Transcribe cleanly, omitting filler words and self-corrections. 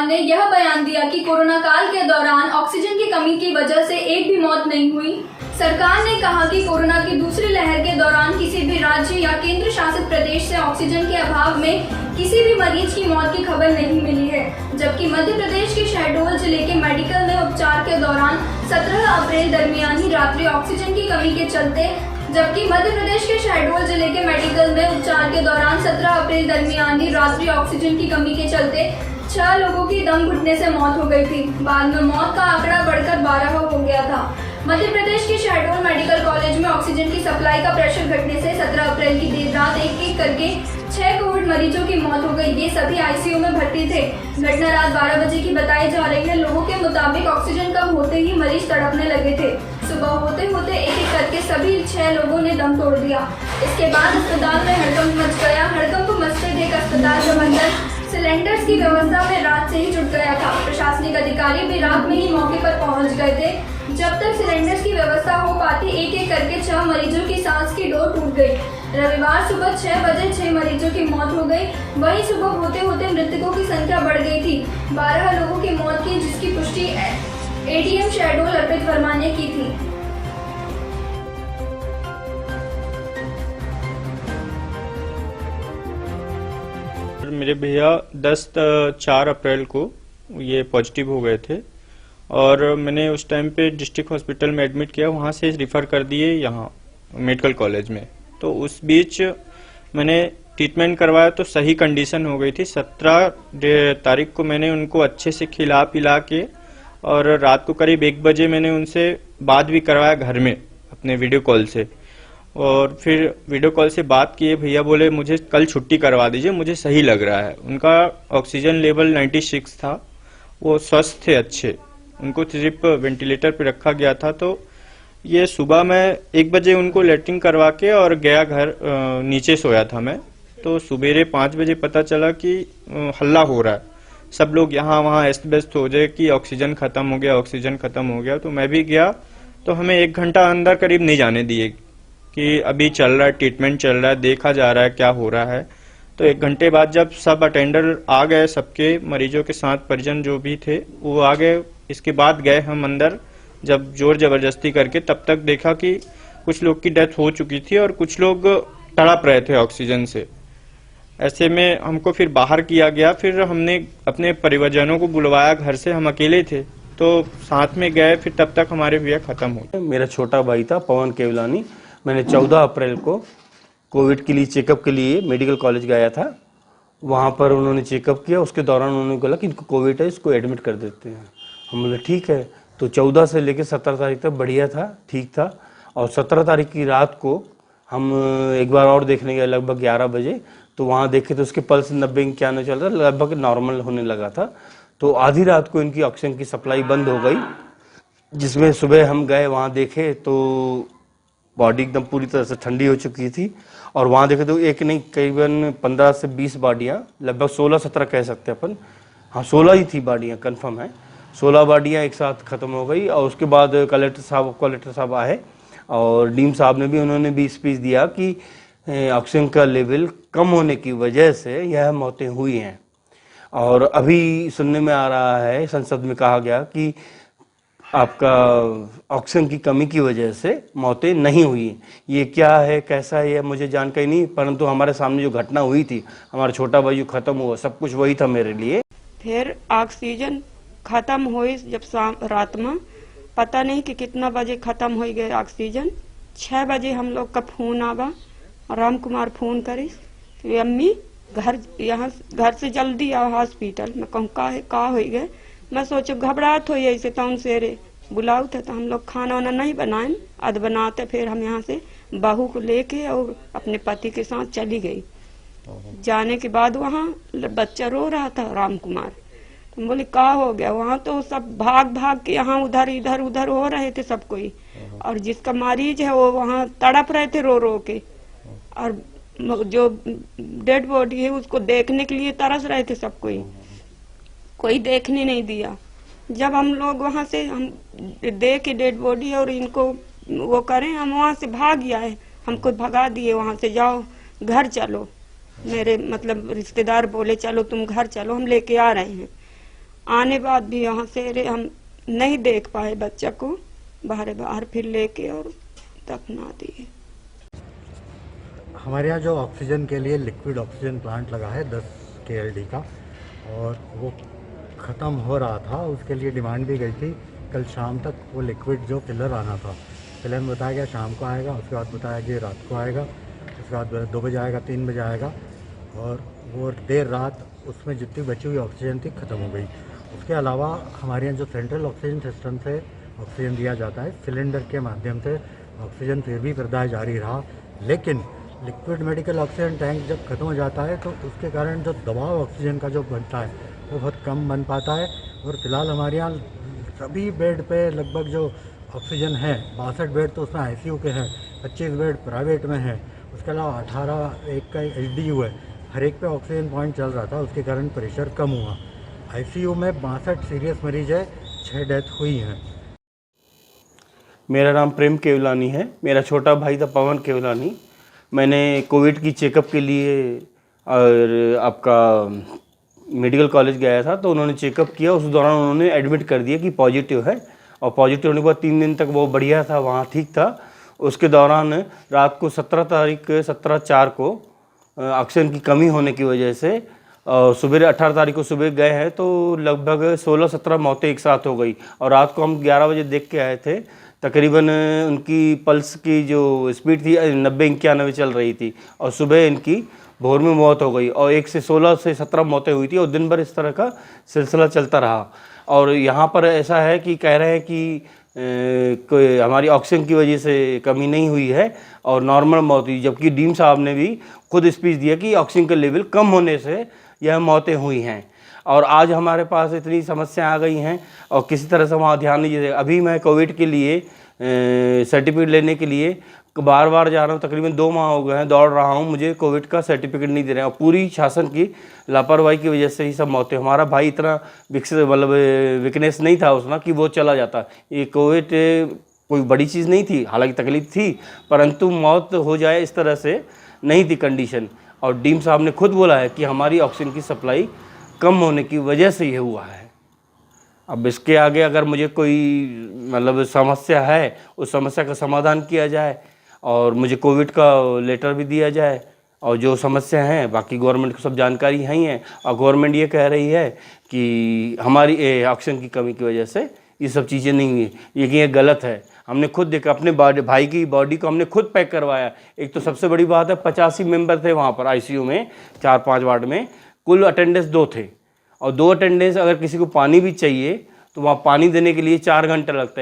ने यह बयान दिया कि कोरोना काल के दौरान ऑक्सीजन की कमी की वजह से एक भी मौत नहीं हुई। सरकार ने कहा कि कोरोना की दूसरी लहर के दौरान किसी भी राज्य या केंद्र शासित प्रदेश से ऑक्सीजन के अभाव में किसी भी मरीज की मौत की खबर नहीं मिली है, जबकि मध्य प्रदेश के शहडोल जिले के मेडिकल में उपचार के दौरान 17 अप्रैल दरमियानी रात्रि ऑक्सीजन की कमी के चलते जबकि मध्य प्रदेश के शहडोल जिले के मेडिकल में उपचार के दौरान 17 अप्रैल दरमियानी रात्रि ऑक्सीजन की कमी के चलते 6 लोगों की दम घुटने से मौत हो गई थी। बाद में मौत का आंकड़ा बढ़कर 12 हो गया था। मध्य प्रदेश के शहडोल मेडिकल कॉलेज में ऑक्सीजन की सप्लाई का प्रेशर घटने से 17 अप्रैल की देर रात एक करके 6 कोविड मरीजों की मौत हो गई। ये सभी आईसीयू में भर्ती थे। घटना रात 12 बजे की बताई जा रही है। लोगों के मुताबिक ऑक्सीजन कम होते ही मरीज तड़पने लगे थे। सुबह होते होते एक करके सभी 6 लोगों ने दम तोड़ दिया। इसके बाद अस्पताल में हड़कंप मच गया। हड़कंप मचते देख अस्पताल प्रबंधन सिलेंडर्स की व्यवस्था में रात से ही जुट गया था। प्रशासनिक अधिकारी भी रात में ही मौके पर पहुंच गए थे। जब तक सिलेंडर्स की व्यवस्था हो पाती एक करके 6 मरीजों की सांस की डोर टूट गई। रविवार सुबह 6 बजे 6 मरीजों की मौत हो गई। वहीं सुबह होते होते मृतकों की संख्या बढ़ गई थी। 12 लोगों की मौत की, जिसकी पुष्टि एडीएम शहडोल अर्पित वर्मा ने की थी। मेरे भैया 4 अप्रैल को ये पॉजिटिव हो गए थे और मैंने उस टाइम पे डिस्ट्रिक्ट हॉस्पिटल में एडमिट किया। वहाँ से रिफ़र कर दिए यहाँ मेडिकल कॉलेज में। तो उस बीच मैंने ट्रीटमेंट करवाया तो सही कंडीशन हो गई थी। 17 तारीख को मैंने उनको अच्छे से खिला पिला के और रात को करीब 1 बजे मैंने उनसे बात भी करवाया घर में अपने वीडियो कॉल से। और फिर वीडियो कॉल से बात किए, भैया बोले मुझे कल छुट्टी करवा दीजिए, मुझे सही लग रहा है। उनका ऑक्सीजन लेवल 96 था, वो स्वस्थ थे अच्छे। उनको सिर्फ वेंटिलेटर पे रखा गया था। तो ये सुबह मैं 1 बजे उनको लेटरिन करवा के और गया घर, नीचे सोया था मैं। तो सुबेरे 5 बजे पता चला कि हल्ला हो रहा है, सब लोग यहाँ वहाँ अस्त व्यस्त हो जाए कि ऑक्सीजन खत्म हो गया, ऑक्सीजन खत्म हो गया। तो मैं भी गया, तो हमें 1 घंटा अंदर करीब नहीं जाने दिए कि अभी चल रहा है, ट्रीटमेंट चल रहा है, देखा जा रहा है क्या हो रहा है। तो 1 घंटे बाद जब सब अटेंडर आ गए, सबके मरीजों के साथ परिजन जो भी थे वो आ गए, इसके बाद गए हम अंदर जब जोर जबरदस्ती करके। तब तक देखा कि कुछ लोग की डेथ हो चुकी थी और कुछ लोग तड़प रहे थे ऑक्सीजन से। ऐसे में हमको फिर बाहर किया गया। फिर हमने अपने परिवारजनों को बुलवाया, घर से हम अकेले थे तो साथ में गए। फिर तब तक हमारे भैया खत्म हो। मेरा छोटा भाई था पवन केवलानी। मैंने 14 अप्रैल को कोविड के लिए चेकअप के लिए मेडिकल कॉलेज गया था। वहाँ पर उन्होंने चेकअप किया। उसके दौरान उन्होंने बोला कि इनको कोविड है, इसको एडमिट कर देते हैं। हम बोले ठीक है। तो 14 से लेकर 17 तारीख तक बढ़िया था, ठीक था। और 17 तारीख की रात को हम एक बार और देखने गए लगभग 11 बजे। तो वहाँ देखे तो उसके पल्स 90-91 चल रहा, लगभग नॉर्मल होने लगा था। तो आधी रात को इनकी ऑक्सीजन की सप्लाई बंद हो गई, जिसमें सुबह हम गए, वहाँ देखे तो बॉडी एकदम पूरी तरह से ठंडी हो चुकी थी। और वहाँ देखे तो एक नहीं, करीबन 15 से 20 बॉडियाँ, लगभग 16-17 कह सकते हैं अपन, हाँ 16 ही थी बॉडियाँ, कंफर्म है 16 बॉडियाँ एक साथ ख़त्म हो गई। और उसके बाद कलेक्टर साहब आए और डीएम साहब ने भी, उन्होंने भी स्पीच दिया कि ऑक्सीजन का लेवल कम होने की वजह से यह मौतें हुई हैं। और अभी सुनने में आ रहा है, संसद में कहा गया कि आपका ऑक्सीजन की कमी की वजह से मौतें नहीं हुई। ये क्या है, कैसा है, ये मुझे जानकारी नहीं, परंतु हमारे सामने जो घटना हुई थी, हमारा छोटा भाई जो खत्म हुआ, सब कुछ वही था मेरे लिए। फिर ऑक्सीजन खत्म हुई जब शाम रात में, पता नहीं कि कितना बजे खत्म हो गए ऑक्सीजन। 6 बजे हम लोग का फोन आवा, राम कुमार फोन करी, अम्मी यहाँ घर से जल्दी आओ हॉस्पिटल। मैं कहूँ का हो गए, मैं सोचो घबराहट हुई ऐसे तो उनसे बुलाओ थे। तो हम लोग खाना वाना नहीं बनाए, अध बनाते। फिर हम यहाँ से बहू को लेके और अपने पति के साथ चली गई। जाने के बाद वहाँ बच्चा रो रहा था, राम कुमार। तो बोले का हो गया, वहाँ तो सब भाग भाग के यहाँ उधर इधर उधर हो रहे थे सब कोई। और जिसका मरीज है वो वहाँ तड़प रहे थे रो रो के। और जो डेड बॉडी है उसको देखने के लिए तरस रहे थे सब कोई देखने नहीं दिया। जब हम लोग वहाँ से हम देखे डेड बॉडी और इनको वो करें, हम वहाँ से भाग आए। हमको भगा दिए वहाँ से, जाओ घर चलो। मेरे मतलब रिश्तेदार बोले चलो तुम घर चलो, हम लेके आ रहे हैं। आने बाद भी यहाँ से हम नहीं देख पाए बच्चा को, बाहर फिर लेके और दफना दिए। हमारे यहाँ जो ऑक्सीजन के लिए लिक्विड ऑक्सीजन प्लांट लगा है 10 KLD का, और वो ख़त्म हो रहा था, उसके लिए डिमांड भी गई थी। कल शाम तक वो लिक्विड जो फिलर आना था, फिलर में बताया गया शाम को आएगा, उसके बाद बताया कि रात को आएगा, उसके बाद 2 बजे आएगा, 3 बजे आएगा, और वो देर रात उसमें जितनी बची हुई ऑक्सीजन थी ख़त्म हो गई। उसके अलावा हमारे यहाँ जो सेंट्रल ऑक्सीजन सिस्टम से ऑक्सीजन दिया जाता है, सिलेंडर के माध्यम से ऑक्सीजन फिर भी प्रदाय जारी रहा, लेकिन लिक्विड मेडिकल ऑक्सीजन टैंक जब खत्म हो जाता है तो उसके कारण जो दबाव ऑक्सीजन का जो बनता है वो बहुत कम बन पाता है। और फिलहाल हमारे यहाँ सभी बेड पे लगभग जो ऑक्सीजन है 62 बेड तो उसमें ICU के हैं, 25 बेड प्राइवेट में हैं, उसके अलावा 18 एक का HDU है, हर एक पे ऑक्सीजन पॉइंट चल रहा था, उसके कारण प्रेशर कम हुआ। ICU में 62 सीरियस मरीज है, 6 डेथ हुई हैं। मेरा नाम प्रेम केवलानी है। मेरा छोटा भाई था पवन केवलानी। मैंने कोविड की चेकअप के लिए और आपका मेडिकल कॉलेज गया था, तो उन्होंने चेकअप किया। उस दौरान उन्होंने एडमिट कर दिया कि पॉजिटिव है, और पॉजिटिव होने के बाद 3 दिन तक वो बढ़िया था, वहाँ ठीक था। उसके दौरान रात को 17/4 को ऑक्सीजन की कमी होने की वजह से सुबह 18 तारीख को सुबह गए हैं तो लगभग 16-17 मौतें एक साथ हो गई। और रात को हम 11 बजे देख के आए थे, तकरीबन उनकी पल्स की जो स्पीड थी 90-91 चल रही थी, और सुबह इनकी भोर में मौत हो गई, और 16 से 17 मौतें हुई थी, और दिन भर इस तरह का सिलसिला चलता रहा। और यहाँ पर ऐसा है कि कह रहे हैं कि कोई हमारी ऑक्सीजन की वजह से कमी नहीं हुई है और नॉर्मल मौत हुई, जबकि डीन साहब ने भी खुद स्पीच दिया कि ऑक्सीजन का लेवल कम होने से यह मौतें हुई हैं। और आज हमारे पास इतनी समस्या आ गई हैं और किसी तरह से वहाँ ध्यान नहीं दिया। अभी मैं कोविड के लिए सर्टिफिकेट लेने के लिए बार बार जा रहा हूँ, तकरीबन 2 माह हो गए हैं दौड़ रहा हूँ, मुझे कोविड का सर्टिफिकेट नहीं दे रहे हैं। और पूरी शासन की लापरवाही की वजह से ही सब मौतें। हमारा भाई इतना विकसित मतलब वीकनेस नहीं था उसमें कि वो चला जाता। ये कोविड कोई बड़ी चीज़ नहीं थी, हालांकि तकलीफ थी, परंतु मौत हो जाए इस तरह से नहीं थी कंडीशन। और डीन साहब ने खुद बोला है कि हमारी ऑक्सीजन की सप्लाई कम होने की वजह से ये हुआ है। अब इसके आगे अगर मुझे कोई मतलब समस्या है, उस समस्या का समाधान किया जाए और मुझे कोविड का लेटर भी दिया जाए, और जो समस्या हैं बाकी गवर्नमेंट को सब जानकारी है ही है। और गवर्नमेंट ये कह रही है कि हमारी ऑक्सीजन की कमी की वजह से ये सब चीज़ें नहीं हुई, ये गलत है। हमने खुद देखा, अपने भाई की बॉडी को हमने खुद पैक करवाया। एक तो सबसे बड़ी बात है 85 मेंबर थे वहाँ पर ICU में, 4-5 वार्ड में, कुल अटेंडेंस 2 थे, और 2 अटेंडेंस अगर किसी को पानी भी चाहिए तो वहाँ पानी देने के लिए 4 घंटा लगता है।